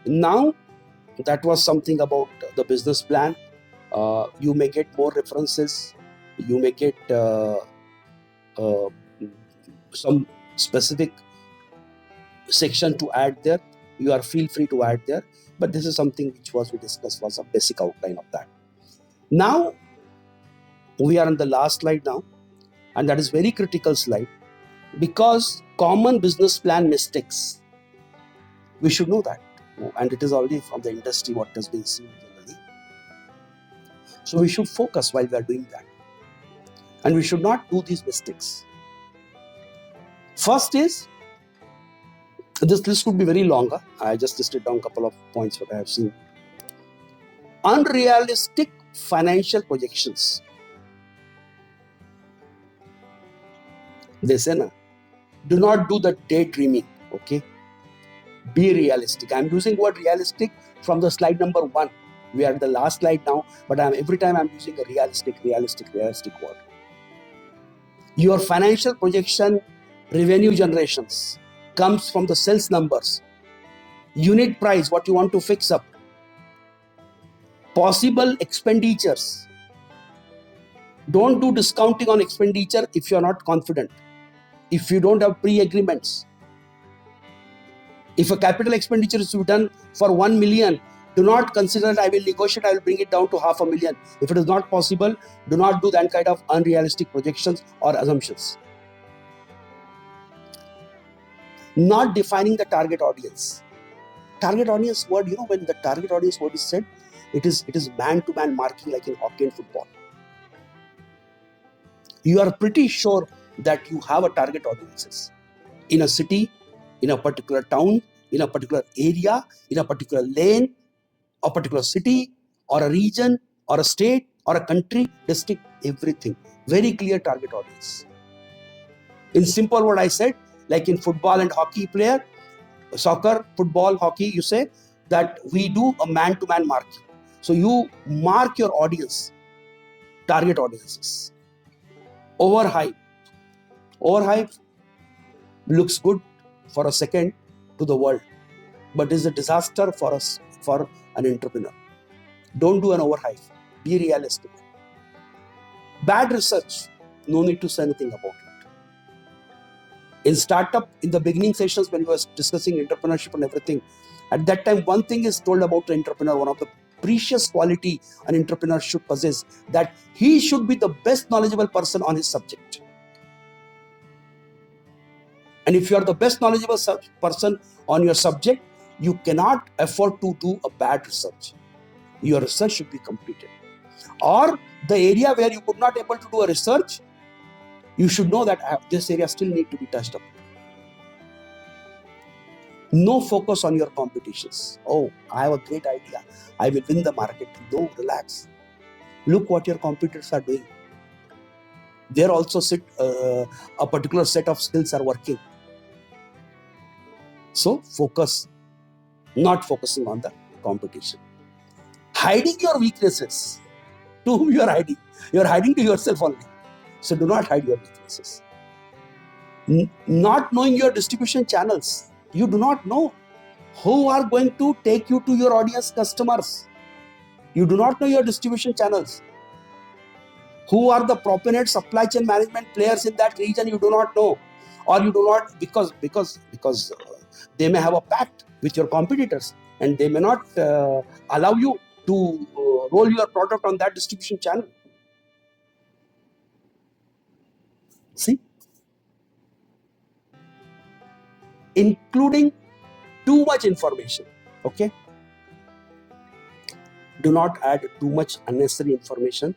Now, that was something about the business plan. You may get more references. You may get uh, some specific section to add there. You are feel free to add there. But this is something which we discussed was a basic outline of that. Now, we are on the last slide now, and that is very critical slide, because common business plan mistakes, we should know that, and it is already from the industry what has been seen generally. So we should focus while we are doing that, and we should not do these mistakes. First is, this list could be very longer. I just listed down a couple of points what I have seen. Unrealistic financial projections. They say, na, do not do the daydreaming, okay? Be realistic. I'm using word realistic from the slide number 1. We are at the last slide now, but every time I'm using a realistic word. Your financial projection, revenue generations comes from the sales numbers, unit price, what you want to fix up, possible expenditures. Don't do discounting on expenditure if you're not confident, if you don't have pre-agreements. If a capital expenditure is to be done for 1 million, do not consider that I will negotiate, I will bring it down to 500,000. If it is not possible, do not do that kind of unrealistic projections or assumptions. Not defining the target audience. Target audience word, when the target audience word is said, it is man-to-man marking like in hockey and football. You are pretty sure that you have a target audiences in a city, in a particular town, in a particular area, in a particular lane, a particular city or a region or a state or a country, district, everything. Very clear target audience. In simple word I said, like in football and hockey player, soccer, football, hockey, you say that we do a man-to-man marking. So you mark your audience, target audiences. Overhype. Overhype looks good for a second to the world, but is a disaster for us, for an entrepreneur. Don't do an overhype. Be realistic. Bad research, no need to say anything about it. In startup, in the beginning sessions when we were discussing entrepreneurship and everything, at that time one thing is told about the entrepreneur, one of the precious quality an entrepreneur should possess, that he should be the best knowledgeable person on his subject. And if you are the best knowledgeable person on your subject, you cannot afford to do a bad research. Your research should be completed. Or the area where you could not able to do a research, you should know that this area still need to be touched up. No focus on your competitions. Oh, I have a great idea, I will win the market. No, relax. Look what your competitors are doing. There also a particular set of skills are working. So focus, not focusing on the competition. Hiding your weaknesses. To whom you are hiding? You are hiding to yourself only. So do not hide your weaknesses. Not knowing your distribution channels. You do not know who are going to take you to your audience customers. You do not know your distribution channels. Who are the proponent supply chain management players in that region? You do not know, or you do not, because they may have a pact with your competitors and they may not allow you to roll your product on that distribution channel. See, including too much information. Okay, do not add too much unnecessary information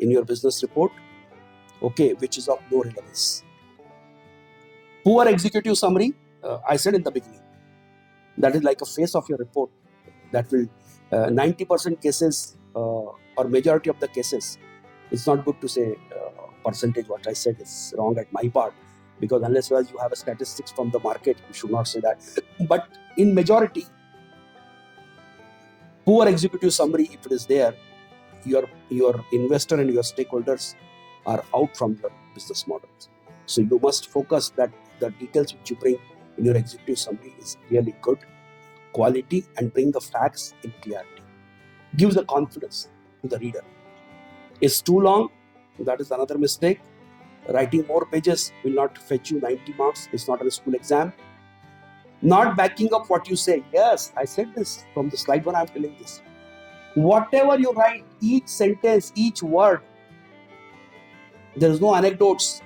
in your business report, okay, which is of no relevance. Poor executive summary, I said in the beginning, that is like a face of your report. That will 90% cases or majority of the cases, it's not good to say percentage. What I said is wrong at my part, because unless you have a statistics from the market, you should not say that. But in majority, poor executive summary, if it is there, your investor and your stakeholders are out from your business models. So you must focus that the details which you bring in your executive summary is really good. quality, and bring the facts in clarity. Gives the confidence to the reader. It's too long, that is another mistake. Writing more pages will not fetch you 90 marks. It's not a school exam. Not backing up what you say. Yes, I said this from the slide when I'm telling this. Whatever you write, each sentence, each word, there is no anecdotes.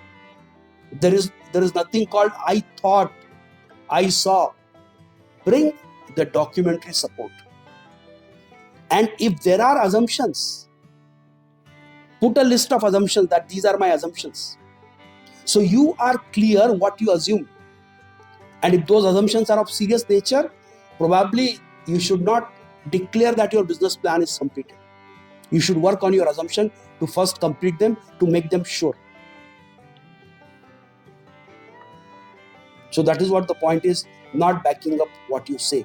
There is nothing called I thought, I saw. Bring the documentary support. And if there are assumptions, put a list of assumptions that these are my assumptions. So you are clear what you assume. And if those assumptions are of serious nature, probably you should not declare that your business plan is completed. You should work on your assumption to first complete them, to make them sure. So that is what the point is, not backing up what you say.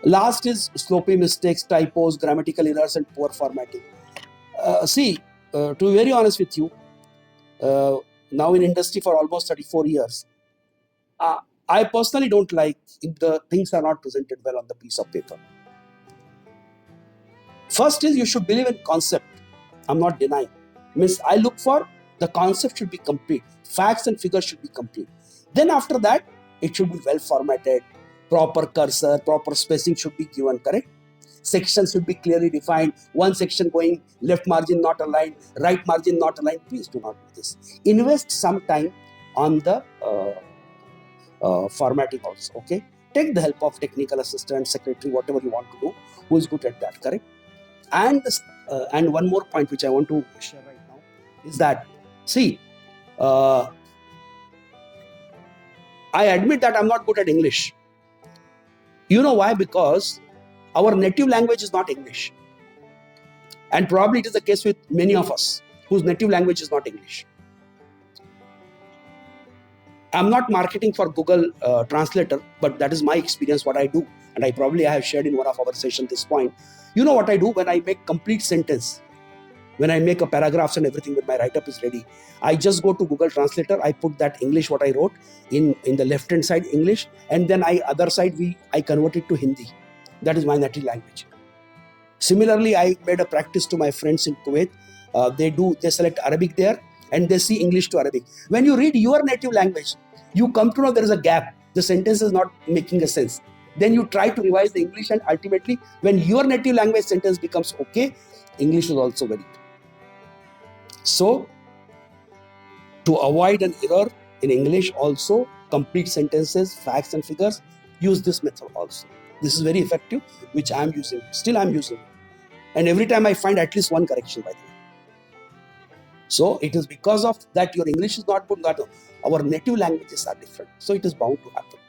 Last is sloppy mistakes, typos, grammatical errors, and poor formatting. To be very honest with you, now in industry for almost 34 years, I personally don't like if the things are not presented well on the piece of paper. First is you should believe in concept. I'm not denying. Means I look for the concept should be complete. Facts and figures should be complete. Then after that, it should be well formatted, proper cursor, proper spacing should be given, correct? Sections should be clearly defined. One section going left margin not aligned, right margin not aligned. Please do not do this. Invest some time on the formatting also, okay? Take the help of technical assistant, secretary, whatever you want to do, who is good at that, correct? And one more point which I want to share right now is that, see, I admit that I'm not good at English. You know why? Because our native language is not English. And probably it is the case with many of us whose native language is not English. I'm not marketing for Google Translator, but that is my experience, what I do. And I have shared in one of our sessions this point. You know what I do when I make complete sentence, when I make a paragraphs and everything, when my write-up is ready, I just go to Google Translator, I put that English what I wrote in the left-hand side English, and then other side I convert it to Hindi. That is my native language. Similarly, I made a practice to my friends in Kuwait. They select Arabic there and they see English to Arabic. When you read your native language, you come to know there is a gap. The sentence is not making a sense. Then you try to revise the English, and ultimately, when your native language sentence becomes okay, English is also very good. So, to avoid an error in English also, complete sentences, facts and figures, use this method also. This is very effective, which I am using. Still I am using it. And every time I find at least one correction, by the way. So it is because of that your English is not good, that our native languages are different. So it is bound to happen.